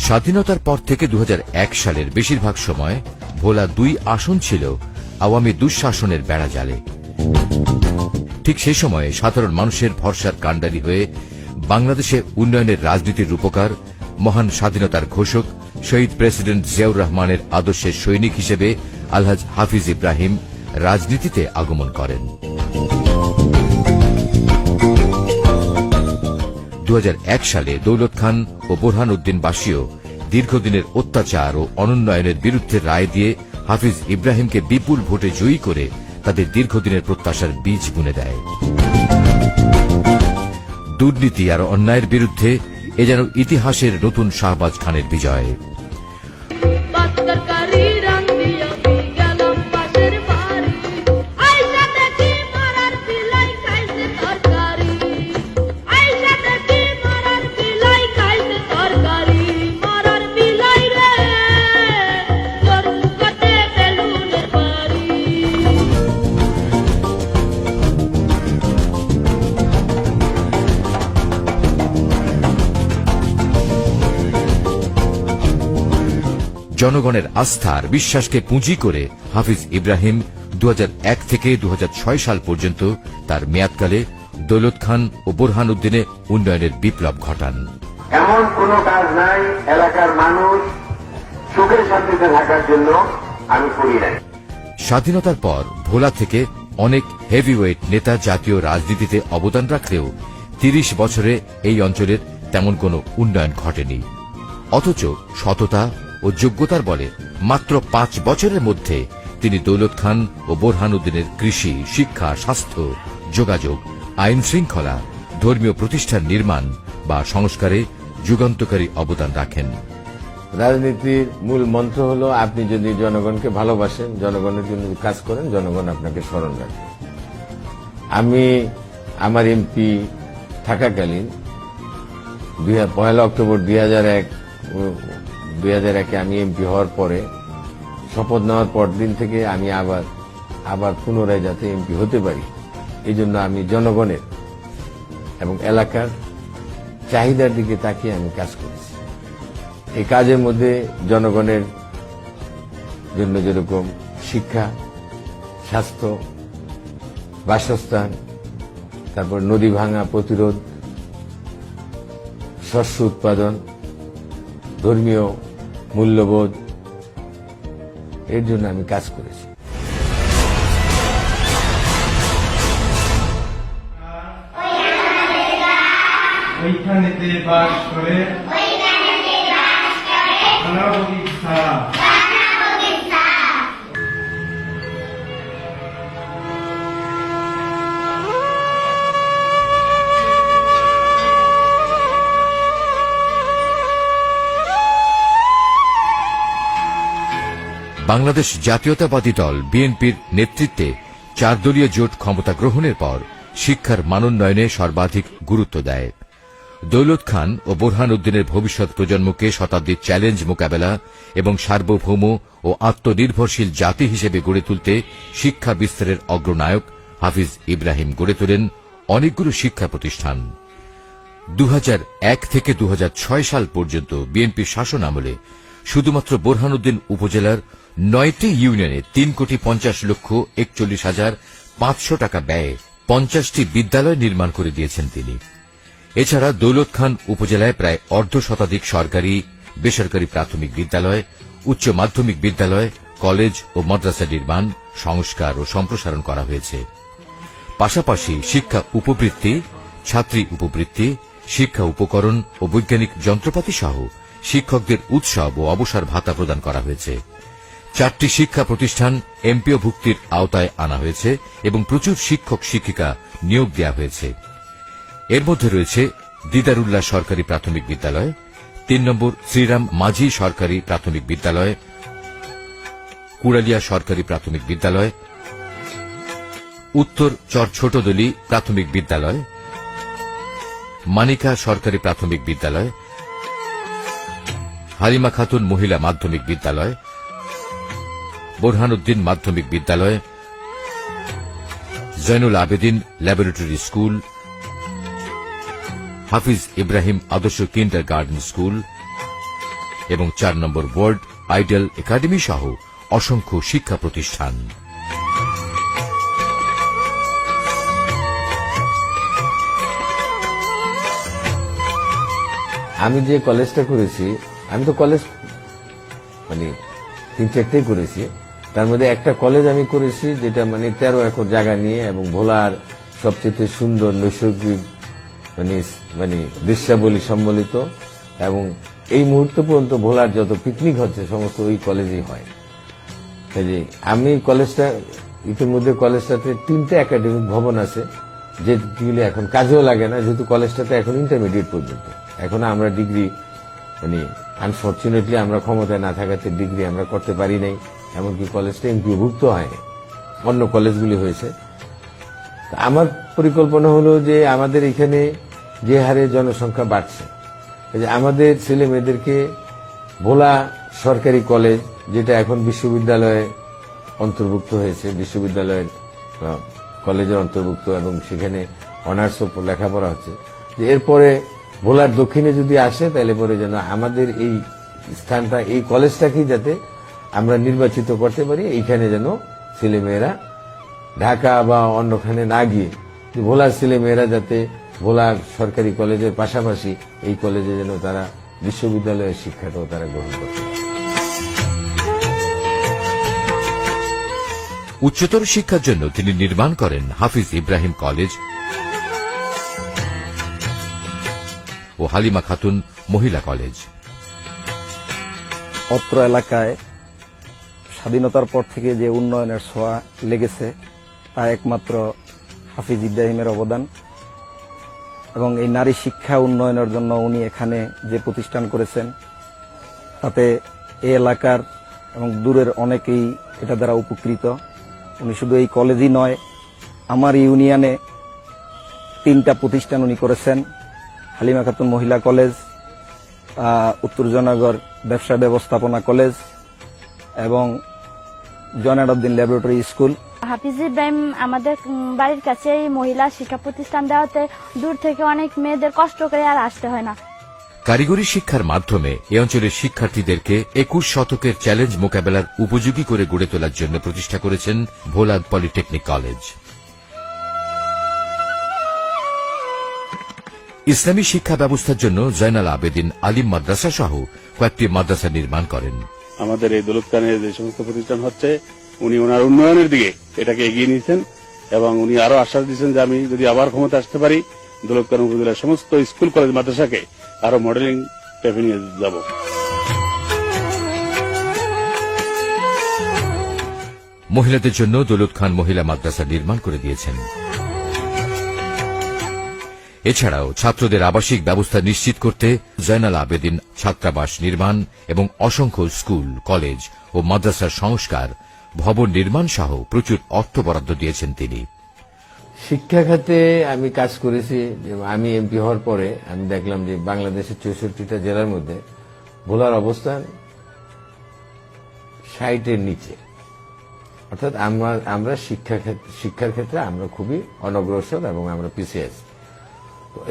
স্বাধীনতার পর থেকে 2001 সালের বেশিরভাগ সময় ভোলা 2 আসন ছিল আওয়ামী দুঃশাসনের বেড়াজালে। ঠিক সেই সময়ে সাধারণ মানুষের ভরসার কাণ্ডারি হয়ে বাংলাদেশে উন্নয়নের রাজনীতির রূপকার, মহান স্বাধীনতার ঘোষক শহীদ প্রেসিডেন্ট জিয়াউর রহমানের আদর্শের সৈনিক হিসেবে আলহাজ হাফিজ ইব্রাহিম রাজনীতিতে আগমন করেন। 2001 সালে দৌলত খান ও বোরহান উদ্দিন বাসীও দীর্ঘদিনের অত্যাচার ও অনুন্নয়নের বিরুদ্ধে রায় দিয়ে হাফিজ ইব্রাহিমকে বিপুল ভোটে জয়ী করে তাদের দীর্ঘদিনের প্রত্যাশার বীজ বুনে দেয়। দুর্নীতি আর অন্যায়ের বিরুদ্ধে এ যেন ইতিহাসের নতুন শাহবাজ খানের বিজয়। জনগণের আস্থার বিশ্বাসকে পুঁজি করে হাফিজ ইব্রাহিম 2001 থেকে 2006 সাল পর্যন্ত তার মেয়াদকালে দৌলত খান ও বোরহান উদ্দিনে উন্নয়নের বিপ্লব ঘটান। এমন কোন কাজ নাই এলাকার মানুষ সুখে শান্তিতে থাকার জন্য আমি করি নাই। স্বাধীনতার পর ভোলা থেকে অনেক হেভিওয়েট নেতা জাতীয় রাজনীতিতে অবদান রাখলেও 30 বছরে এই অঞ্চলের তেমন কোনো উন্নয়ন ঘটেনি। অথচ সততা ও যোগ্যতার বলে মাত্র 5 বছরের মধ্যে তিনি দৌলত খান ও বোরহান উদ্দিনের কৃষি, শিক্ষা, স্বাস্থ্য, যোগাযোগ, আইন শৃঙ্খলা, ধর্মীয় প্রতিষ্ঠান নির্মাণ বা সংস্কারে যুগান্তকারী অবদান রাখেন। রাজনীতির মূল মন্ত্র হলো আপনি যদি জনগণকে ভালোবাসেন, জনগণের জন্য কাজ করেন, জনগণ আপনাকে স্মরণ রাখবে। আমি আমার এমপি থাকাকালীন 1 অক্টোবর 2001 আমি এমপি হওয়ার পরে শপথ নেওয়ার পর দিন থেকে আমি আবার পুনরায় যাতে এমপি হতে পারি, এই জন্য আমি জনগণের এবং এলাকার চাহিদার দিকে তাকিয়ে আমি কাজ করেছি। এই কাজের মধ্যে জনগণের জন্য যেরকম শিক্ষা, স্বাস্থ্য, বাসস্থান, তারপর নদী ভাঙা প্রতিরোধ, শস্য উৎপাদন, ধর্মীয় মূল্যবোধ, এর জন্য আমি কাজ করেছি। ওইখানেতে বাস করে অনাবধি ছাড়া বাংলাদেশ জাতীয়তাবাদী দল বিএনপির নেতৃত্বে 4 দলীয় জোট ক্ষমতা গ্রহণের পর শিক্ষার মানোন্নয়নে সর্বাধিক গুরুত্ব দেয়। দৌলত খান ও বোরহান উদ্দিনের ভবিষ্যৎ প্রজন্মকে শতাব্দীর চ্যালেঞ্জ মোকাবেলা এবং সার্বভৌম ও আত্মনির্ভরশীল জাতি হিসেবে গড়ে তুলতে শিক্ষা বিস্তারের অগ্রনায়ক হাফিজ ইব্রাহিম গড়ে তোলেন অনেকগুলো শিক্ষা প্রতিষ্ঠান। 2001 থেকে 2006 সাল পর্যন্ত বিএনপির শাসন আমলে শুধুমাত্র বোরহান উদ্দিন উপজেলার 9টি ইউনিয়নে 3,41,41,500 টাকা ব্যয়ে 50টি বিদ্যালয় নির্মাণ করে দিয়েছেন তিনি। এছাড়া দৌলত খান উপজেলায় প্রায় অর্ধশতাধিক সরকারি, বেসরকারি প্রাথমিক বিদ্যালয়, উচ্চ মাধ্যমিক বিদ্যালয়, কলেজ ও মাদ্রাসা নির্মাণ, সংস্কার ও সম্প্রসারণ করা হয়েছে। পাশাপাশি শিক্ষা উপবৃত্তি, ছাত্রী উপবৃত্তি, শিক্ষা উপকরণ ও বৈজ্ঞানিক যন্ত্রপাতি সহ শিক্ষকদের উৎসব ও অবসর ভাতা প্রদান করা হয়েছে। 4টি শিক্ষা প্রতিষ্ঠান এমপিও ভুক্তির আওতায় আনা হয়েছে এবং প্রচুর শিক্ষক শিক্ষিকা নিয়োগ দেওয়া হয়েছে। এর মধ্যে রয়েছে দিদারুল্লাহ সরকারি প্রাথমিক বিদ্যালয়, 3 নম্বর শ্রীরাম মাঝি সরকারি প্রাথমিক বিদ্যালয়, কুড়ালিয়া সরকারি প্রাথমিক বিদ্যালয়, উত্তর চর ছোটদলি প্রাথমিক বিদ্যালয়, মানিকা সরকারি প্রাথমিক বিদ্যালয়, হালিমা খাতুন মহিলা মাধ্যমিক বিদ্যালয়, বোরহান উদ্দিন মাধ্যমিক বিদ্যালয়, জৈনুল আবেদিন ল্যাবরেটরি স্কুল, হাফিজ ইব্রাহিম আদর্শ কিন্ডারগার্টেন স্কুল, এবং 4 নম্বর ওয়ার্ল্ড আইডল একাডেমি সহ অসংখ্য শিক্ষা প্রতিষ্ঠান। আমি যে কলেজটা করেছি, আমি তো কলেজ মানে 3-4টেই করেছি। তার মধ্যে একটা কলেজ আমি করেছি যেটা 13 একর জায়গা নিয়ে এবং ভোলার সবচেয়ে সুন্দর নৈসর্গিক মানে দৃশ্যাবলী সম্বলিত, এবং এই মুহূর্ত পর্যন্ত ভোলার যত পিকনিক হচ্ছে সমস্ত ওই কলেজেই হয়। কাজে আমি কলেজটা ইতিমধ্যে কলেজটাতে 3টে একাডেমিক ভবন আছে, যেগুলি এখন কাজেও লাগে না, যেহেতু কলেজটাতে এখন ইন্টারমিডিয়েট পর্যন্ত। এখন আমরা ডিগ্রি আনফর্চুনেটলি আমরা ক্ষমতায় না থাকাতে ডিগ্রি আমরা করতে পারি নাই, এমনকি কলেজটা এমপিওভুক্ত হয়নি, অন্য কলেজগুলি হয়েছে। আমার পরিকল্পনা হলো যে আমাদের এখানে যে হারে জনসংখ্যা বাড়ছে, আমাদের ছেলে মেয়েদেরকে ভোলা সরকারি কলেজ, যেটা এখন বিশ্ববিদ্যালয়ে অন্তর্ভুক্ত হয়েছে, বিশ্ববিদ্যালয়ের কলেজের অন্তর্ভুক্ত, এবং সেখানে অনার্স লেখাপড়া হচ্ছে, যে এরপরে ভোলার দক্ষিণে যদি আসে তাহলে পরে যেন আমাদের এই স্থানটা, এই কলেজটাকেই যাতে আমরা নির্বাচিত করতে পারি, এইখানে যেন ছেলেমেয়েরা ঢাকা বা অন্যখানে না গিয়ে ভোলার ছেলেমেয়েরা যাতে ভোলার সরকারি কলেজের পাশাপাশি এই কলেজে যেন তারা বিশ্ববিদ্যালয়ের শিক্ষাটাও তারা গ্রহণ করতে পারে। উচ্চতর শিক্ষার জন্য তিনি নির্মাণ করেন হাফিজ ইব্রাহিম কলেজ ও হালিমা খাতুন মহিলা কলেজ। অত্র এলাকায় স্বাধীনতার পর থেকে যে উন্নয়নের ছোঁয়া লেগেছে তা একমাত্র হাফিজ ইব্রাহিমের অবদান, এবং এই নারী শিক্ষা উন্নয়নের জন্য উনি এখানে যে প্রতিষ্ঠান করেছেন তাতে এই এলাকার এবং দূরের অনেকেই এটা দ্বারা উপকৃত। উনি শুধু এই কলেজই নয়, আমার ইউনিয়নে 3টা প্রতিষ্ঠান উনি করেছেন, হালিমা খাতুন মহিলা কলেজ, উত্তর জয়নগর ব্যবসা ব্যবস্থাপনা কলেজ এবং জয়নালউদ্দিন ল্যাবরেটরি স্কুল। হাফিজ ইব্রাহিম আমাদের বাড়ির কাছে মহিলা শিক্ষা প্রতিষ্ঠান দেওয়াতে দূর থেকে অনেক মেয়েদের কষ্ট করে আর আসতে হয় না। কারিগরি শিক্ষার মাধ্যমে এ অঞ্চলের শিক্ষার্থীদেরকে 21 শতকের চ্যালেঞ্জ মোকাবেলার উপযোগী করে গড়ে তোলার জন্য প্রতিষ্ঠা করেছেন ভোলা পলিটেকনিক কলেজ। ইসলামী শিক্ষা ব্যবস্থার জন্য জয়নাল আবেদিন আলিম মাদ্রাসা সহ কয়েকটি মাদ্রাসা নির্মাণ করেন। আমাদের এই দৌলত খানের যে সমস্ত প্রতিষ্ঠান হচ্ছে, উনি ওনার উন্নয়নের দিকে এটাকে এগিয়ে নিয়েছেন, এবং উনি আরো আশ্বাস দিয়েছেন যে আমি যদি আবার ক্ষমতা আসতে পারি দৌলত খান উপজেলার সমস্ত স্কুল কলেজ মাদ্রাসাকে আরো মডেলিং টাইপে নিয়ে যাব। মহিলাদের জন্য দৌলত খান মহিলা মাদ্রাসা নির্মাণ করে দিয়েছেন। এছাড়াও ছাত্রদের আবাসিক ব্যবস্থা নিশ্চিত করতে জয়নাল আবেদিন ছাত্রাবাস নির্মাণ এবং অসংখ্য স্কুল, কলেজ ও মাদ্রাসার সংস্কার, ভবন নির্মাণ সহ প্রচুর অর্থ বরাদ্দ দিয়েছেন তিনি। শিক্ষা খাতে আমি কাজ করেছি। আমি এমপি হওয়ার পরে আমি দেখলাম যে বাংলাদেশের 64টা জেলার মধ্যে ভোলার অবস্থান 60-এর নিচে, অর্থাৎ আমরা শিক্ষার ক্ষেত্রে আমরা খুবই অনগ্রসর এবং আমরা পিছিয়ে আছি।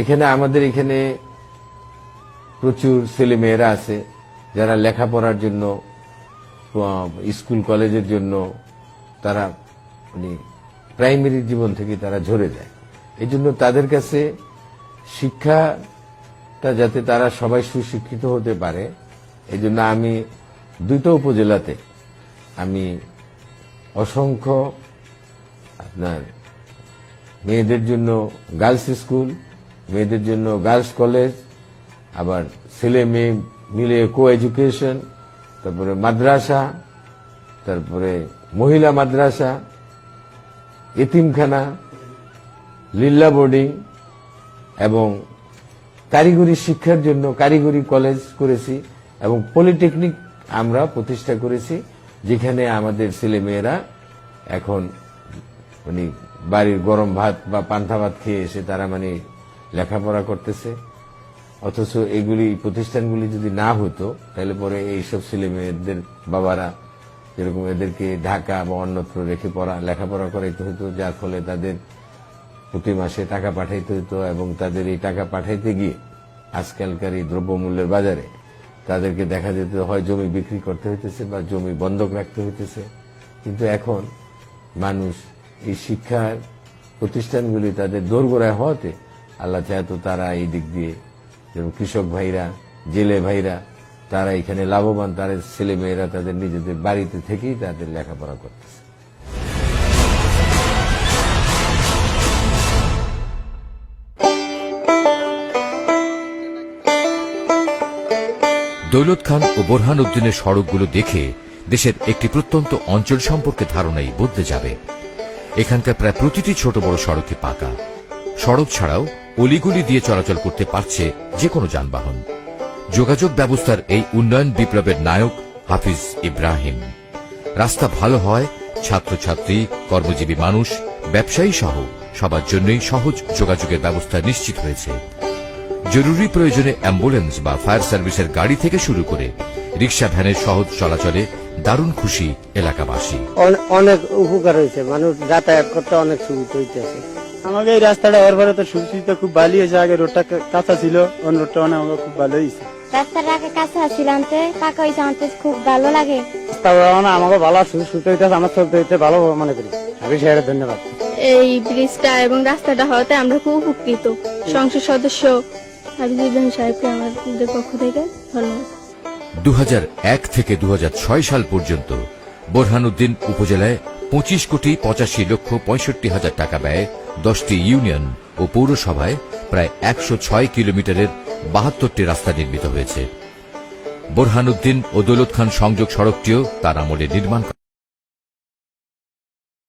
এখানে আমাদের এখানে প্রচুর ছেলে মেয়েরা আছে যারা লেখাপড়ার জন্য, স্কুল কলেজের জন্য তারা প্রাইমারি জীবন থেকে তারা ঝরে যায়। এই জন্য তাদের কাছে শিক্ষাটা যাতে তারা সবাই সুশিক্ষিত হতে পারে, এই জন্য আমি 2টা উপজেলাতে আমি অসংখ্য আপনার মেয়েদের জন্য গার্লস স্কুল, মেয়েদের জন্য গার্লস কলেজ, আবার ছেলে মেয়ে মিলে কো এডুকেশন, তারপরে মাদ্রাসা, তারপরে মহিলা মাদ্রাসা, এতিমখানা, লিল্লা বোর্ডিং এবং কারিগরি শিক্ষার জন্য কারিগরি কলেজ করেছি, এবং পলিটেকনিক আমরা প্রতিষ্ঠা করেছি, যেখানে আমাদের ছেলে মেয়েরা এখন বাড়ির গরম ভাত বা পান্তা ভাত খেয়ে এসে তারা লেখাপড়া করতেছে। অথচ এগুলি প্রতিষ্ঠানগুলি যদি না হতো তাহলে পরে এইসব ছেলে মেয়েদের বাবারা যেরকম এদেরকে ঢাকা বা অন্যত্র রেখে লেখাপড়া করাইতে হতো, যার ফলে তাদের প্রতি মাসে টাকা পাঠাইতে হতো, এবং তাদের এই টাকা পাঠাইতে গিয়ে আজকালকার এই দ্রব্যমূল্যের বাজারে তাদেরকে দেখা যেত হয় জমি বিক্রি করতে হইতেছে বা জমি বন্ধক রাখতে হইতেছে। কিন্তু এখন মানুষ এই শিক্ষার প্রতিষ্ঠানগুলি তাদের দোরগোড়ায় হওয়াতে আল্লাহ চায় তো তারা এই দিক দিয়ে, যেমন কৃষক ভাইরা, জেলে ভাইরা, তারা এখানে লাভবান, তাদের ছেলে মেয়েরা তাদের নিজেদের বাড়িতে থেকেই তাদের লেখাপড়া করতেছে। দৌলত খান ও বোরহান উদ্দিনের সড়কগুলো দেখে দেশের একটি প্রত্যন্ত অঞ্চল সম্পর্কে ধারণাই বদলে যাবে। এখানকার প্রায় প্রতিটি ছোট বড় সড়কে পাকা। সড়ক ছাড়াও অলিগুলি দিয়ে চলাচল করতে পারছে যে কোনো যানবাহন। যোগাযোগ ব্যবস্থার এই উন্নয়ন বিপ্লবের নায়ক হাফিজ ইব্রাহিম। রাস্তা ভালো হয় ছাত্রছাত্রী, কর্মজীবী মানুষ, ব্যবসায়ী সহ সবার জন্যই সহজ যোগাযোগের ব্যবস্থা নিশ্চিত হয়েছে। জরুরি প্রয়োজনে অ্যাম্বুলেন্স বা ফায়ার সার্ভিসের গাড়ি থেকে শুরু করে রিক্সা ভ্যানের সহজ চলাচলে দারুণ খুশি এলাকাবাসী। অনেক উপকার হয়েছে, মানুষ যাতায়াত করতে অনেক সুবিধা হইতেছে। আমাকে এই রাস্তাটা হওয়ার পরে তো সুবিধা খুব ভালো হয়েছে। আগে রোডটা কাঁচা ছিল, অন্য রোডটা অনেক আমাকে খুব ভালো হয়েছে। রাস্তাটা আগে কাঁচা ছিল, পাকা হয়েছে, আমাদের খুব ভালো লাগে। আমাকে ভালো সুবিধা হইতেছে, আমার চলতে হইতে ভালো মনে করি। আমি সেটা ধন্যবাদ। এই ব্রিজটা এবং রাস্তাটা হওয়াতে আমরা খুব উপকৃত। সংসদ সদস্য হাফিজ ইব্রাহিম সাহেবকে আমাদের পক্ষ থেকে ধন্যবাদ। 2001 থেকে 2006 সাল পর্যন্ত বোরহানউদ্দিন উপজেলায় 25,85,65,000 টাকা ব্যয়ে 10টি ইউনিয়ন ও পৌরসভায় প্রায় 106 কিলোমিটারের 72টি রাস্তা নির্মিত হয়েছে। বোরহানউদ্দিন ও দৌলত খান সংযোগ সড়কটিও তার আমলে নির্মাণ